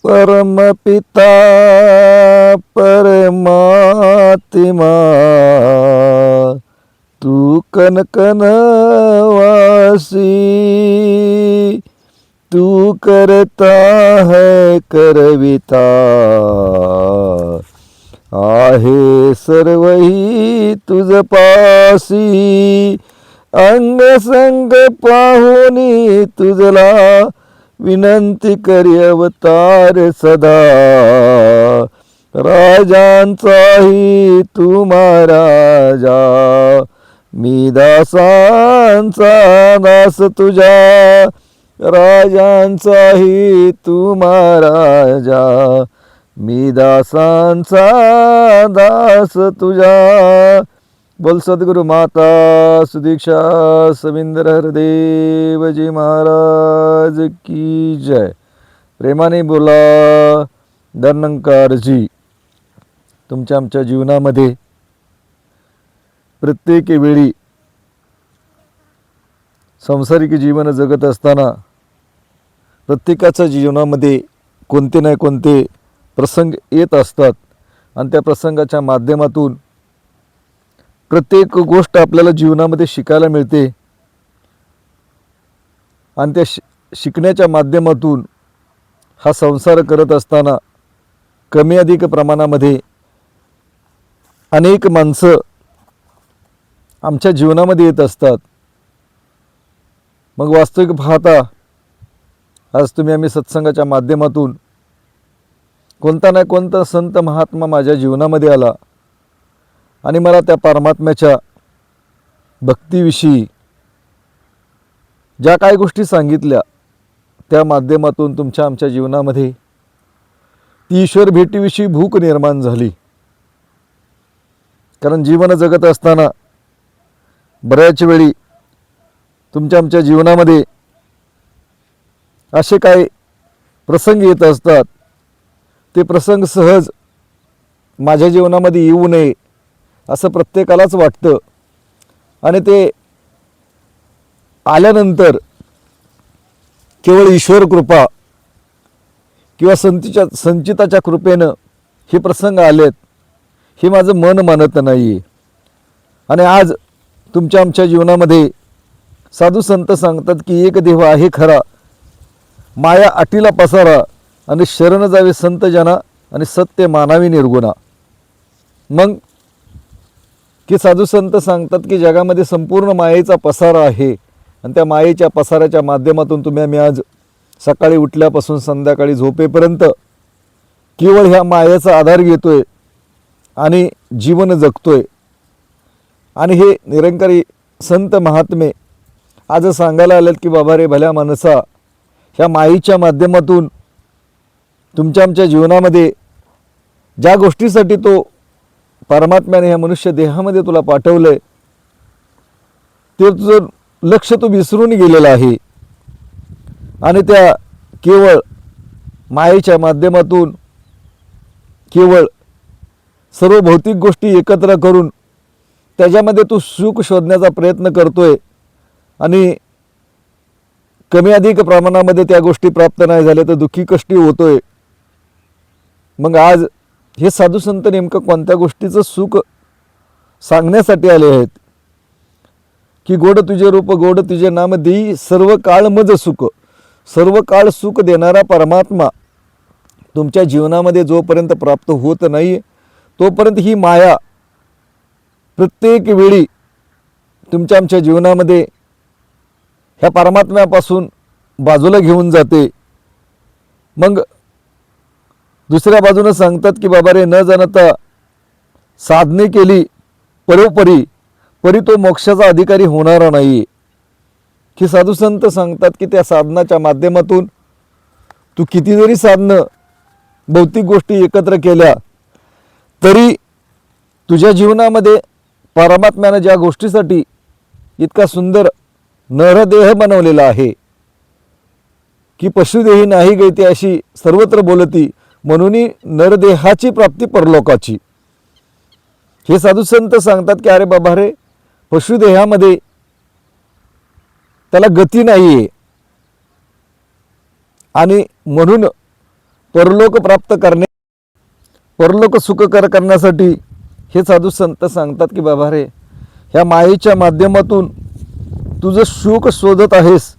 परमपिता परमात्मा तू कन कन वासी, तू करता है करविता, आहे सर्वही तुझ पासी, अंग संग पाहुनी तुझला विनंती करी अवतार सदा, राजांचाही तू महाराजा, मी दासांचा दास तुझ्या, राजांचाही तू महाराजा, मी दासांचा दास तुझ्या. बोल सद्गुरु माता सुदीक्षा सविंदर हरदेवजी महाराज की जय. प्रेमाने बोला धनंकारजी. तुमच्या आमच्या जीवनामध्ये प्रत्येक वेळी सांसारिक जीवन जगत असताना प्रत्येकाच्या जीवनामध्ये कोणते ना कोणते प्रसंग येत असतात आणि त्या प्रसंगाच्या माध्यमातून प्रत्येक गोष्ट आपल्याला जीवनामध्ये शिकायला मिळते आणि त्या शिकण्याच्या माध्यमातून हा संसार करत असताना कमी अधिक प्रमाणामध्ये अनेक माणसं आमच्या जीवनामध्ये येत असतात. मग वास्तविक पाहता आज आम्ही सत्संगाच्या माध्यमातून कोणता ना कोणता संत महात्मा माझ्या जीवनामध्ये आला आणि मला त्या परमात्म्याच्या भक्तीविषयी ज्या काही गोष्टी सांगितल्या त्या माध्यमातून तुमच्या आमच्या जीवनामध्ये ती ईश्वर भेटीविषयी भूक निर्माण झाली. कारण जीवन जगत असताना बऱ्याच वेळी तुमच्या आमच्या जीवनामध्ये असे काही प्रसंग येत असतात, ते प्रसंग सहज माझ्या जीवनामध्ये येऊ नये असं प्रत्येकालाच वाटतं आणि ते आल्यानंतर केवळ ईश्वर कृपा किंवा संचिताच्या कृपेनं हे प्रसंग आलेत हे माझं मन मानत नाही. आणि आज तुमच्या आमच्या जीवनामध्ये साधू संत सांगतात की एक देव आहे खरा, माया अटीला पसारा, आणि शरण जावे संत जना, आणि सत्य मानावी निर्गुणा. मग की साधू संत सांगतात की जगामध्ये संपूर्ण मायेचा पसारा आहे आणि त्या मायेच्या पसाराच्या माध्यमातून आम्ही आज सकाळी उठल्यापासून संध्याकाळी झोपेपर्यंत केवळ ह्या मायेचा आधार घेतोय आणि जीवन जगतोय. आणि हे निरंकारी संत महात्मे आज सांगायला आलेत की बाबा रे भल्या माणसा, ह्या मायेच्या माध्यमातून तुमच्या आमच्या जीवनामध्ये ज्या गोष्टीसाठी तो परमात्म्याने ह्या मनुष्य देहामध्ये तुला पाठवलंय ते तुझं लक्ष तू विसरून गेलेला आहे. आणि त्या केवळ मायेच्या माध्यमातून केवळ सर्व भौतिक गोष्टी एकत्र करून त्याच्यामध्ये तू सुख शोधण्याचा प्रयत्न करतोय आणि कमी अधिक प्रमाणामध्ये त्या गोष्टी प्राप्त नाही झाल्या तर दुःखी कष्टी होतोय. मग आज हे साधू संत नेमकं कोणत्या गोष्टीचं सुख सांगण्यासाठी आले आहेत की गोड तुझे रूप गोड तुझे नाम देई सर्व काळ मज सुख. सर्व काळ सुख देणारा परमात्मा तुमच्या जीवनामध्ये जोपर्यंत प्राप्त होत नाही तोपर्यंत ही माया प्रत्येक वेळी तुमच्या आमच्या जीवनामध्ये ह्या परमात्म्यापासून बाजूला घेऊन जाते. मग दुसऱ्या बाजूने सांगतात की बाबा रे न जाणता साधने केली परोपरी परी तो मोक्षाचा अधिकारी होणारा नाही. की साधू संत सांगतात की त्या साधनाच्या माध्यमातून तू किती जरी साधनं भौतिक गोष्टी एकत्र केल्या तरी तुझ्या जीवनामध्ये परमात्म्याने ज्या गोष्टीसाठी इतका सुंदर नरदेह बनवलेला आहे की पशुदेही नाही गैते अशी सर्वत्र बोलती, म्हणून नरदेहाची प्राप्ती परलोकाची. हे साधू संत सांगतात की अरे बाबा रे पशुदेहामध्ये त्याला गती नाही आहे आणि म्हणून परलोक प्राप्त करणे, परलोक सुखकर करण्यासाठी हे साधू संत सांगतात की बाबा रे, ह्या मायेच्या माध्यमातून तू जो सुख शोधत आहेस,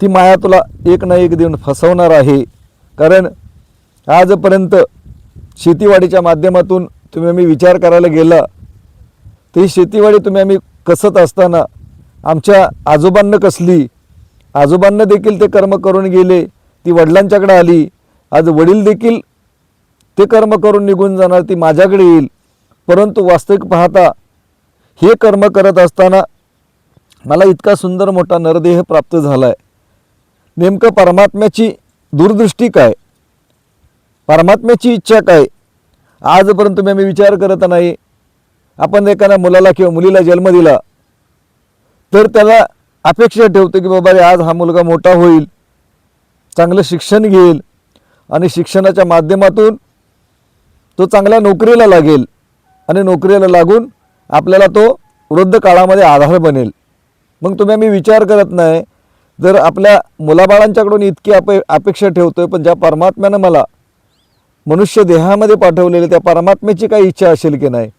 ती माया तुला एक ना एक दिन फसवणार आहे. कारण आजपर्यंत शेतीवाडीच्या माध्यमातून तुम्ही आम्ही विचार करायला गेला तर ही शेतीवाडी तुम्ही आम्ही कसत असताना आमच्या आजोबांना कसली, आजोबांना देखील ते कर्म करून गेले, ती वडिलांच्याकडे आली. आज वडील देखील ते कर्म करून निघून जाणार, ती माझ्याकडे येईल. परंतु वास्तविक पाहता हे कर्म करत असताना मला इतका सुंदर मोठा नरदेह प्राप्त झाला आहे. नेमकं परमात्म्याची दूरदृष्टी काय, परमात्म्याची इच्छा काय, आजपर्यंत तुम्ही आम्ही विचार करत नाही. आपण एखाद्या मुलाला किंवा मुलीला जन्म दिला तर त्याला अपेक्षा ठेवतो की बाबा रे, आज हा मुलगा मोठा होईल, चांगलं शिक्षण घेईल आणि शिक्षणाच्या माध्यमातून तो चांगल्या नोकरीला लागेल आणि नोकरीला लागून आपल्याला तो वृद्ध काळामध्ये आधार बनेल. मग तुम्ही आम्ही विचार करत नाही, जर आपल्या मुलाबाळांच्याकडून इतकी अपेक्षा ठेवतोय, पण ज्या परमात्म्यानं मला मनुष्य देहामध्ये पाठवलेले त्या परमात्म्याची काय इच्छा असेल की नाही,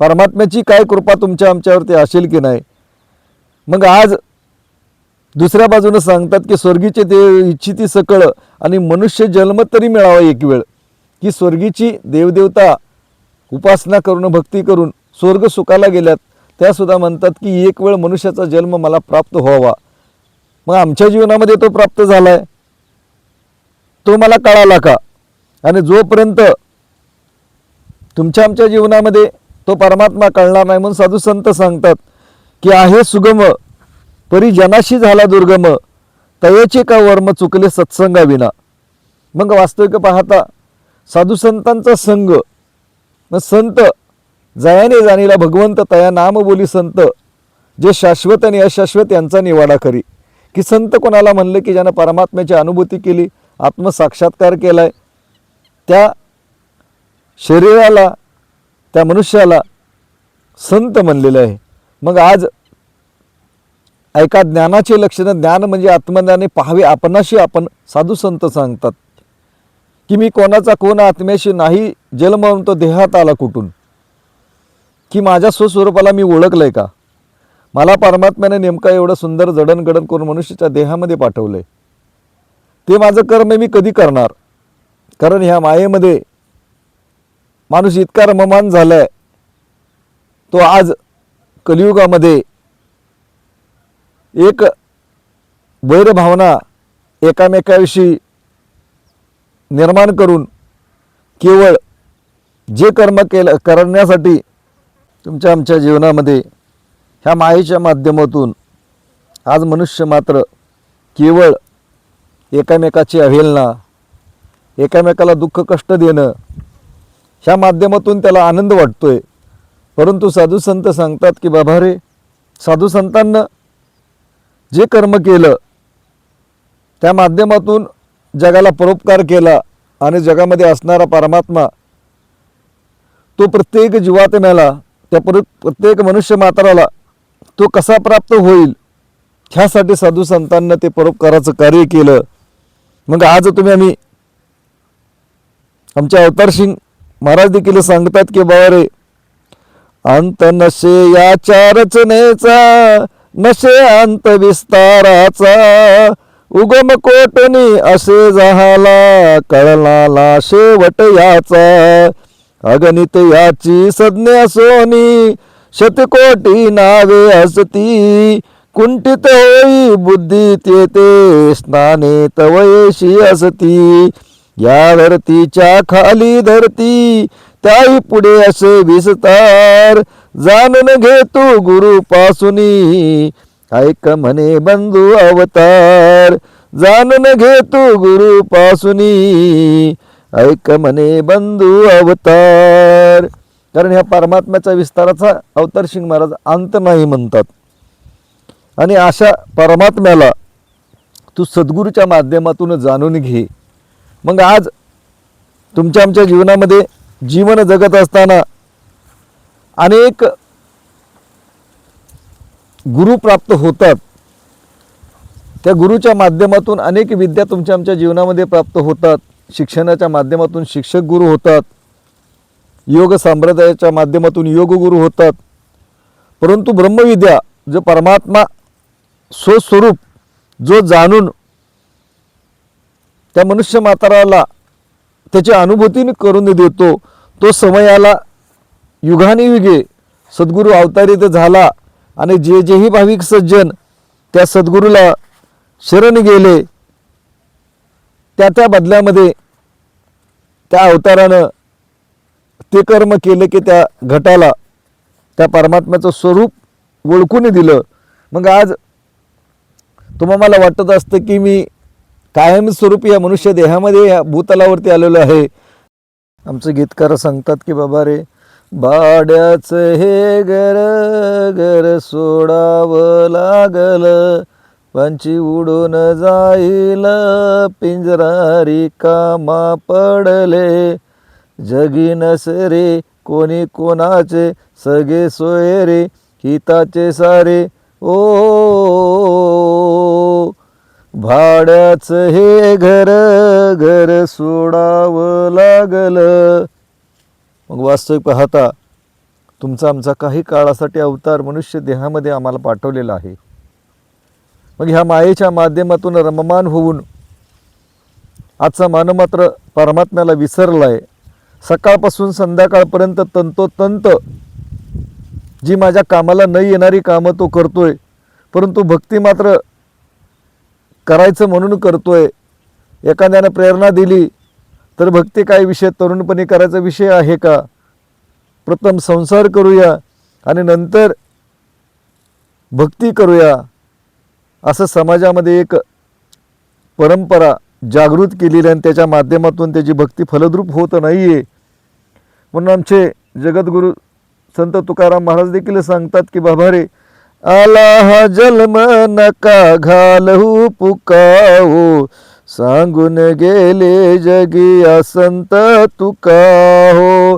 परमात्म्याची काय कृपा तुमच्या आमच्यावरती असेल की नाही. मग आज दुसऱ्या बाजूनं सांगतात की स्वर्गीचे देव इच्छिती सकळ आणि मनुष्य जन्म तरी मिळावा एक वेळ, की स्वर्गीची देवदेवता उपासना करून भक्ती करून स्वर्ग सुखाला गेल्यात, त्यासुद्धा म्हणतात की एक वेळ मनुष्याचा जन्म मला प्राप्त व्हावा. मग आमच्या जीवनामध्ये तो प्राप्त झाला आहे, तो मला कळाला का? आणि जोपर्यंत तुमच्या आमच्या जीवनामध्ये तो परमात्मा कळणार नाही, म्हणून साधू संत सांगतात की आहे सुगम परी जनाशी झाला दुर्गम, तयाचे का वर्म चुकले सत्संगाविना. मग वास्तविक पाहता साधू संतांचा संग, मग संत जयाने जाणीला भगवंत तया नाम बोली संत, जे शाश्वत आणि अशाश्वत यांचा निवाडा करी. की संत कोणाला म्हणले की ज्यानं परमात्म्याची अनुभूती केली, आत्मसाक्षात्कार केलाय, त्या शरीराला त्या मनुष्याला संत म्हणलेलं आहे. मग आज ऐका ज्ञानाचे लक्षणं, ज्ञान म्हणजे आत्मज्ञाने पाहावे आपणाशी. आपण साधू संत सांगतात की मी कोणाचा कोण आत्म्याशी नाही जन्म तो देहात आला कुठून, की माझ्या स्वस्वरूपाला मी ओळखलंय का, मला परमात्म्याने नेमका एवढं सुंदर जडणघडण करून मनुष्याच्या देहामध्ये पाठवलंय, ते माझं कर्म मी कधी करणार. कारण ह्या मायेमध्ये माणूस इतका रममान झालाय, तो आज कलियुगामध्ये एक वैरभावना एकामेकाविषयी निर्माण करून केवळ जे कर्म करण्यासाठी तुमच्या आमच्या जीवनामध्ये ह्या मायेच्या माध्यमातून आज मनुष्य मात्र केवळ एकामेकाची अवहेलना, एकामेकाला दुःख कष्ट देणं, ह्या माध्यमातून त्याला आनंद वाटतोय. परंतु साधू संत सांगतात की बाबा रे, साधू संतांना जे कर्म केलं त्या माध्यमातून जगाला परोपकार केला आणि जगामध्ये असणारा परमात्मा तो प्रत्येक जीवात्म्याला, त्या प्रत्येक मनुष्य मात्राला तो कसा प्राप्त होईल, ह्यासाठी साधू संतांना ते परोपकाराचं कार्य केलं. मग आज तुम्ही आम्ही आमच्या अवतारसिंग महाराज देखील सांगतात की बाबा रे, अंत नशे याच्या रचनेचा, नशे अंत विस्ताराचा, उगम कोटनी असे झाला, कळला शेवट याचा, अगणित याची संज्ञा सोनी, शतकोटी नावे असती, कुंठित होई बुद्धी तेते, स्नाने तवयशी असती, या धरतीच्या खाली धरती, त्याही पुढे असे विस्तार, जाणून घे तू गुरु पासूनी, ऐक म्हणे बंधू अवतार, जाणून घे तू गुरु पासूनी, ऐक म्हणे बंधू अवतार. कारण ह्या परमात्म्याच्या विस्ताराचा अवतारसिंग महाराज अंत नाही म्हणतात. आणि अशा परमात्म्याला तू सद्गुरूच्या माध्यमातून जाणून घे. मग आज तुमच्या आमच्या जीवनामध्ये जीवन जगत असताना अनेक गुरु प्राप्त होतात, त्या गुरुच्या माध्यमातून अनेक विद्या तुमच्या आमच्या जीवनामध्ये प्राप्त होतात. शिक्षणाच्या माध्यमातून शिक्षक गुरु होतात, योग संप्रदायाच्या माध्यमातून योग गुरु होतात, परंतु ब्रह्मविद्या जो परमात्मा स्वस्वरूप जो जाणून त्या मनुष्य मात्राला त्याची अनुभूती करून देतो, तो समयाला युगानुयुगे सद्गुरू अवतारित झाला आणि जे जेही भाविक सज्जन त्या सद्गुरूला शरण गेले त्या बदल्यामध्ये त्या अवतारानं ते कर्म केले की त्या घटाला त्या परमात्म्याचं स्वरूप ओळखून दिलं. मग आज तुम्हाला वाटत असतं की मी कायमस्वरूपी या मनुष्य देहामध्ये या भूतलावरती आलेलो आहे. आमचे गीतकार सांगतात की बाबा रे, भाड्याचं हे घर घर सोडावं लागल, पंची उडून जाईल पिंजरा रिकामा पडले, जगी नसरे कोणी कोणाचे सगळे सोयरे हिताचे सारे ओ, भाड्याचं हे घर घर सोडावं लागल. मग वास्तविक पाहता तुमचा आमचा काही काळासाठी अवतार मनुष्य देहामध्ये आम्हाला पाठवलेला आहे. मग ह्या मायेच्या माध्यमातून रममान होऊन आजचा मानव मात्र परमात्म्याला विसरलाय. सकाळपासून संध्याकाळपर्यंत तंतोतंत जी माझ्या कामाला न येणारी कामं तो करतोय, परंतु भक्ती मात्र करायचं म्हणून करतोय. एखाद्यानं प्रेरणा दिली तर भक्ती काय विषय, तरुणपणी करायचा विषय आहे का? प्रथम संसार करूया आणि नंतर भक्ती करूया, असं समाजामध्ये एक परंपरा जागृत केलेली आणि त्याच्या माध्यमातून त्याची भक्ती फलद्रूप होत नाही आहे. म्हणून आमचे जगद्गुरू संत तुकाराम महाराज देखील सांगतात की बाबा रे, आला हा जन्म नका घालहू पुकाहो, सांगून गेले जगी संत तुका हो,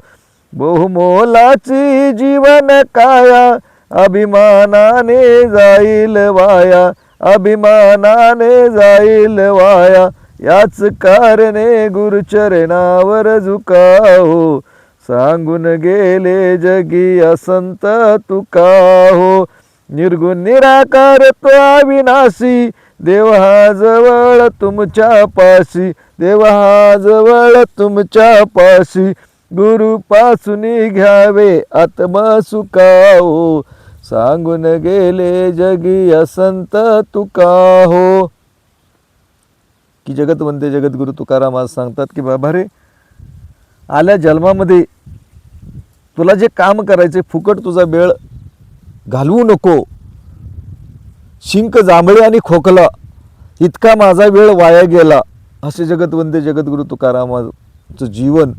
बहुमोलाची जीवन काया अभिमानाने जाईल वाया, अभिमानाने जाईल वाया, याच कारणे गुरुचरणावर झुकाहो, सांगून गेले जगी संत तुका हो, निर्गुण निराकार तो अविनाशी, देव हा जवळ तुमच्या पाशी, देव हा जवळ तुमच्या पाशी, गुरु पासून घ्यावे आत्मसुखाओ, सांगून गेले जगी संत तुका हो. की जगतवंते जगद्गुरु तुकाराम आज सांगतात की बाबा रे, आल्या जन्मामध्ये तुला जे काम करायचे फुकट तुझा वेळ घालवू नको. शिंक जांभळे आणि खोकला इतका माझा वेळ वाया गेला, असे जगतवंते जगद्गुरु तुकारामाचं जीवन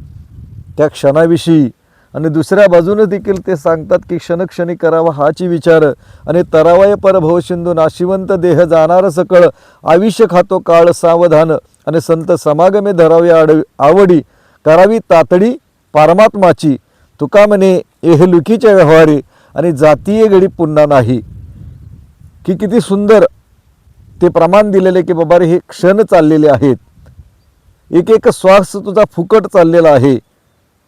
त्या क्षणाविषयी. आणि दुसऱ्या बाजूने देखील ते सांगतात की क्षणक्षणी करावा हाची विचार, आणि तरावय परभव सिंधू नाशिवंत देह जाणार सकळ, आयुष्य खातो काळ सावधान, आणि संत समागमे धरावे आवडी, करावी तातडी परमात्माची, तुका म्हणे एहलुकीच्या व्यवहारी, आणि जातीय घडी पुन्हा नाही. की किती सुंदर ते प्रमाण दिलेले की बाबा रे, हे क्षण चाललेले आहेत, एक एक श्वास तुझा फुकट चाललेला आहे.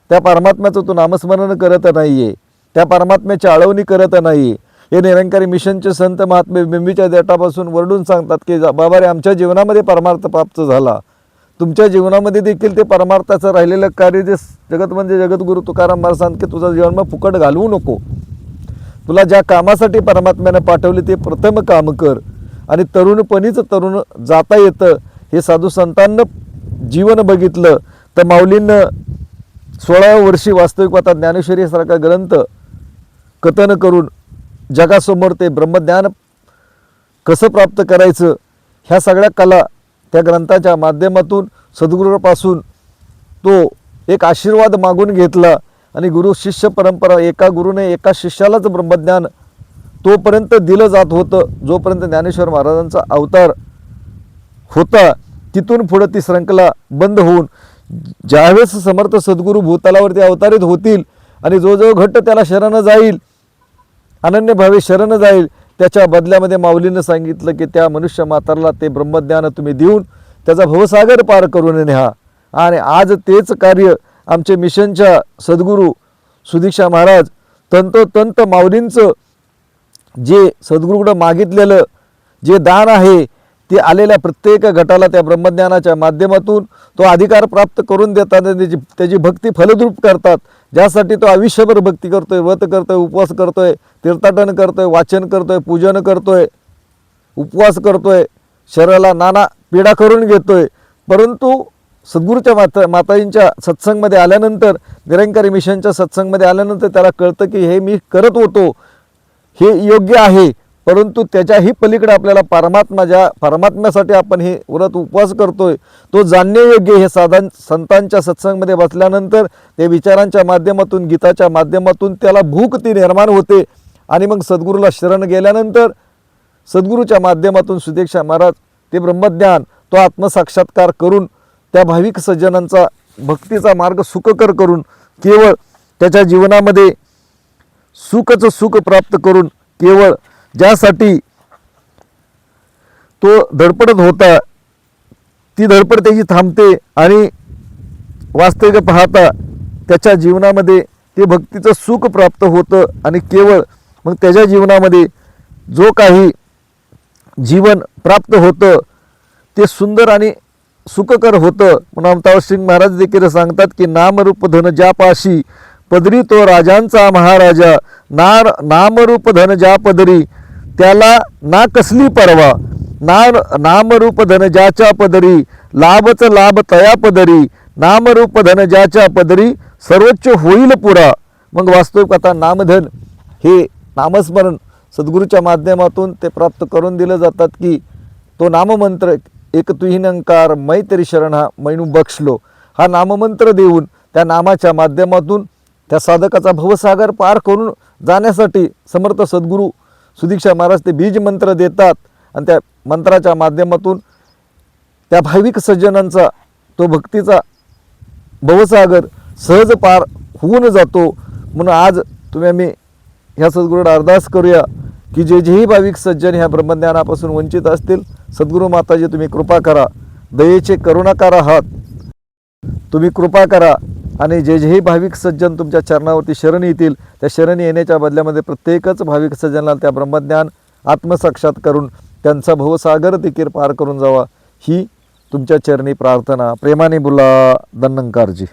त्या परमात्म्याचं तू नामस्मरण करत नाही आहे, त्या परमात्म्याची आळवणी करत नाही. हे निरंकारी मिशनचे संत महात्मे बिंबीच्या देठापासून वरडून सांगतात की बाबा रे, आमच्या जीवनामध्ये परमार्थ प्राप्त झाला, तुमच्या जीवनामध्ये देखील ते परमार्थाचं राहिलेलं कार्य जे जगतवंते जगद्गुरू तुकाराम महाराज सांगतात की तुझा जीवन फुकट घालवू नको. तुला ज्या कामासाठी परमात्म्यानं पाठवले ते प्रथम काम कर. आणि तरुणपणीच तरुण जाता येतं हे साधू संतांना जीवन बघितलं तर माऊलींनं 16व्या वर्षी वास्तविक पाहता ज्ञानेश्वरीसारखा ग्रंथ कथन करून जगासमोर ते ब्रह्मज्ञान कसं प्राप्त करायचं ह्या सगळ्या कला त्या ग्रंथाच्या माध्यमातून सद्गुरूपासून तो एक आशीर्वाद मागून घेतला. आणि गुरु शिष्य परंपरा, एका गुरुने एका शिष्यालाच ब्रह्मज्ञान तोपर्यंत दिलं जात होतं जोपर्यंत ज्ञानेश्वर महाराजांचा अवतार होता. तिथून पुढे ती श्रंखला बंद होऊन ज्यावेळेस समर्थ सद्गुरू भूतलावरती अवतारित होतील आणि जो जो घट्ट त्याला शरण जाईल, अनन्य भावे शरण जाईल, त्याच्या बदल्यामध्ये माऊलीनं सांगितलं की त्या मनुष्य मात्राला ते ब्रह्मज्ञान तुम्ही देऊन त्याचा भवसागर पार करून न्या. आणि आज तेच कार्य आमचे मिशनच्या सद्गुरू सुदीक्षा महाराज तंतोतंत माऊलींचं जे सद्गुरूकडं मागितलेलं जे दान आहे ते आलेल्या प्रत्येक गटाला त्या ब्रह्मज्ञानाच्या माध्यमातून तो अधिकार प्राप्त करून देतात, त्याची भक्ती फलद्रूप करतात, ज्यासाठी तो आयुष्यभर भक्ती करतोय, व्रत करतोय, उपवास करतोय, तीर्थाटन करतोय, वाचन करतोय, पूजन करतोय, उपवास करतोय, शरीराला नाना पीडा करून घेतोय, परंतु सद्गुरूच्या माताजींच्या सत्संगमध्ये आल्यानंतर, निरंकारी मिशनच्या सत्संगमध्ये आल्यानंतर त्याला कळतं की हे मी करत होतो हे योग्य आहे, परंतु त्याच्याही पलीकडे आपल्याला परमात्म्यासाठी आपण हे व्रत उपवास करतोय तो जाणणे योग्य. हे संतांच्या सत्संगमध्ये बसल्यानंतर ते विचारांच्या माध्यमातून, गीताच्या माध्यमातून त्याला भूक ती निर्माण होते आणि मग सद्गुरूला शरण गेल्यानंतर सद्गुरूच्या माध्यमातून सुदीक्षा महाराज ते ब्रह्मज्ञान तो आत्मसाक्षात्कार करून त्या भाविक सज्जनांचा भक्तीचा मार्ग सुखकर करून केवळ त्याच्या जीवनामध्ये सुखच सुख प्राप्त करून केवळ ज्यासाठी तो धडपडत होता ती धडपड त्याची थांबते आणि वास्तविक पाहता त्याच्या जीवनामध्ये ते भक्तीचं सुख प्राप्त होतं आणि केवळ मग त्याच्या जीवनामध्ये जो काही जीवन प्राप्त होतं ते सुंदर आणि सुखकर होतं. म्हणून अवतार सिंग महाराज देखील सांगतात की नामरूप धन ज्यापाशी पदरी तो राजांचा महाराजा, नामरूप धन ज्या पदरी त्याला ना कसली परवा, नामरूप धन ज्याच्या पदरी लाभच लाभ तया पदरी, नामरूप धन ज्याच्या पदरी सर्वोच्च होईल पुरा. मग वास्तविक आता नामधन हे नामस्मरण सद्गुरूच्या माध्यमातून ते प्राप्त करून दिलं जातात की तो नाममंत्र एक तुहिनंकार मैत्री शरण हा मैनू बक्षलो, हा नाममंत्र देऊन त्या नामाच्या माध्यमातून त्या साधकाचा भवसागर पार करून जाण्यासाठी समर्थ सद्गुरू सुदीक्षा महाराज ते बीज मंत्र देतात आणि त्या मंत्राच्या माध्यमातून त्या भाविक सज्जनांचा तो भक्तीचा भवसागर सहज पार होऊन जातो. म्हणून आज तुम्ही आम्ही ह्या सद्गुरूला अरदास करूया की जेही भाविक सज्जन ह्या ब्रह्मज्ञानापासून वंचित असतील, सद्गुरू माताजी तुम्ही कृपा करा, दयेचे करुणाकार आहात, तुम्ही कृपा करा आणि जेही भाविक सज्जन तुमच्या चरणावरती शरण येतील त्या शरण येण्याच्या बदल्यामध्ये प्रत्येकच भाविक सज्जनाला त्या ब्रह्मज्ञान आत्मसाक्षात करून त्यांचा भवसागर देखील पार करून जावा ही तुमच्या चरणी प्रार्थना. प्रेमाने बोला धन्वंकारजी.